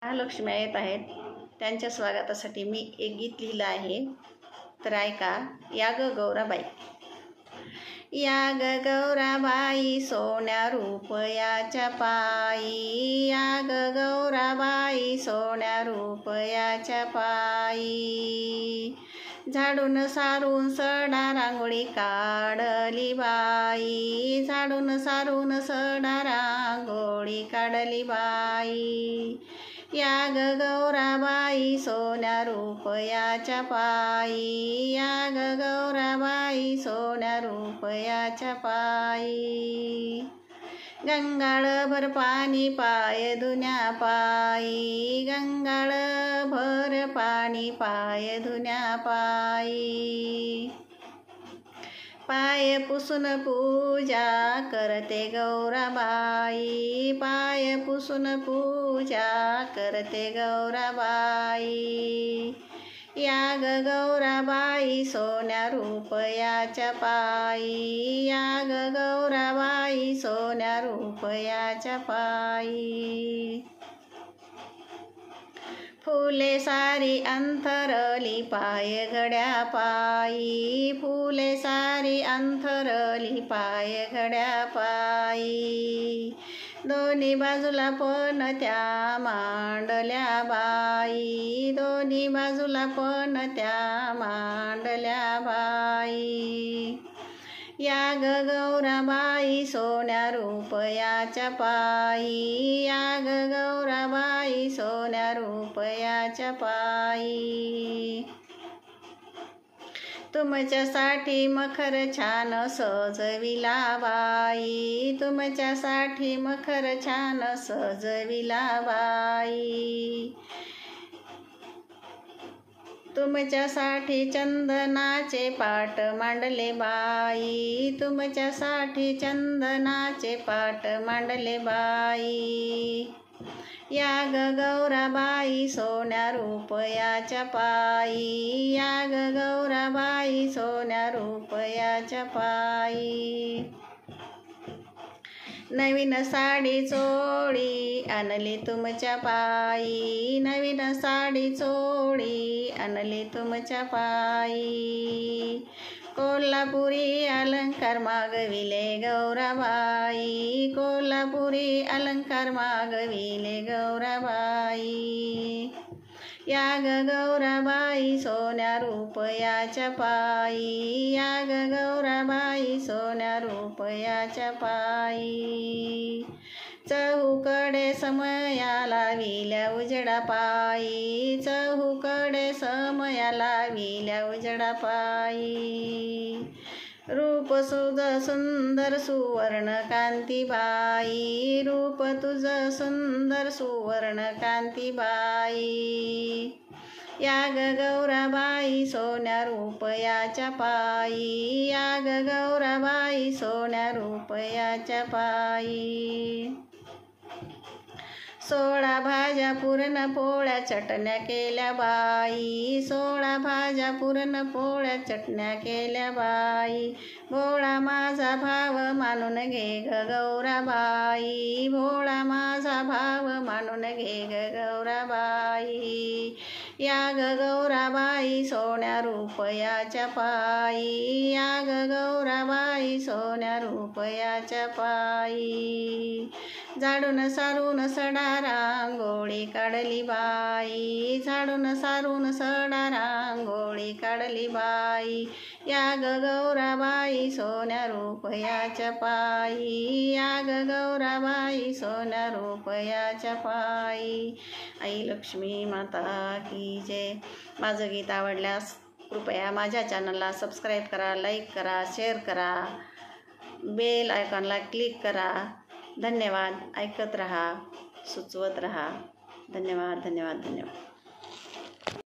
महालक्ष्मी येत आहेत, त्यांच्या स्वागतासाठी मी एक गीत लिहिलं आहे, तर ऐका. या ग गौराबाई, या ग गौराबाई सोन्या रुपयाच्या पायी, या ग गौराबाई सोन्या रुपयाच्या पायी, झाडून सारून सडा रांगोळी काढली बाई, झाडून सारून सडा रांगोळी काढली बाई. या ग गौराबाई सोन्या रुपयाच्या पायी, या ग गौराबाई सोन्या रुपयाच्या पायी, गंगाळभर पाणी पाय धुण्या पायी, गंगाळभर पाणी पाय धुण्या पायी, पाय पुसून पूजा करते गौराबाई, पाय पुसून पूजा करते गौराबाई. या ग गौराबाई सोन्या रुपयाच्या पायी, या ग गौराबाई सोन्या रुपयाच्या पायी, फुले सारी अंथरली पाय घड्या पायी, फुले सारी अंथरली पाय घड्या पायी, दोन्ही बाजूला पण त्या मांडल्या बाई, दोन्ही बाजूला पण त्या मांडल्या बाई. या ग गौराबाई सोन्या रुपयाच्या पायी, या ग गौराबाई सोन्या रुपयाच्या पायी, तुमच्यासाठी मखर छान सजविला बाई, तुमच्यासाठी मखर छान सजविला बाई, तुमच्यासाठी चंदनाचे पाट मांडले बाई, तुमच्यासाठी चंदनाचे पाट मांडले बाई. या ग गौराबाई सोन्या रुपयाच्या पायी, या ग गौराबाई सोन्या रुपयाच्या पायी, नवीन साडी चोळी आणली तुमच्या पायी, नवीन साडी चोळी आणली तुमच्या पायी, कोल्हापुरी अलंकार मागविले गौराबाई, कोल्हापुरी अलंकार मागविले गौराबाई. या ग गौराबाई सोन्या रुपयाच्या पायी, या ग गौराबाई सोन्या रुपयाच्या पायी, चहूकडे समया लाविल्या उजडा पायी, चहूकडे समया लाविल्या उजडा पायी, रूप तुझ सुंदर सुवर्ण कांतीबाई, रूप तुझ सुंदर सुवर्ण कांतीबाई. या ग गौराबाई सोन्या रुपयाच्या पायी, या ग गौराबाई सोन्या रुपयाच्या पायी, 16 भाज्या पुरणपोळ्या चटण्या केल्या बाई, 16 भाज्या पुरणपोळ्या चटण्या केल्या बाई, भोळा माझा भाव मानून घे ग गौराबाई, भोळा माझा भाव मानून घे ग गौराबाई. या ग गौराबाई सोन्या रुपयाच्या पायी, या ग गौराबाई सोन्या रुपयाच्या पायी, झाडून सारून सडा रांगोळी काढली बाई, झाडून सारून सडा रांगोळी काढली बाई. या ग गौराबाई सोन्या रुपयाच्या पायी, या ग गौराबाई सोन्या रुपयाच्या पायी. आई लक्ष्मी माता की जय. माझं गीत आवडल्यास कृपया माझ्या चॅनलला सबस्क्राईब करा, लाईक करा, शेअर करा, बेल आयकॉनला क्लिक करा. धन्यवाद. ऐकत रहा, सुचवत रहा. धन्यवाद धन्यवाद धन्यवाद.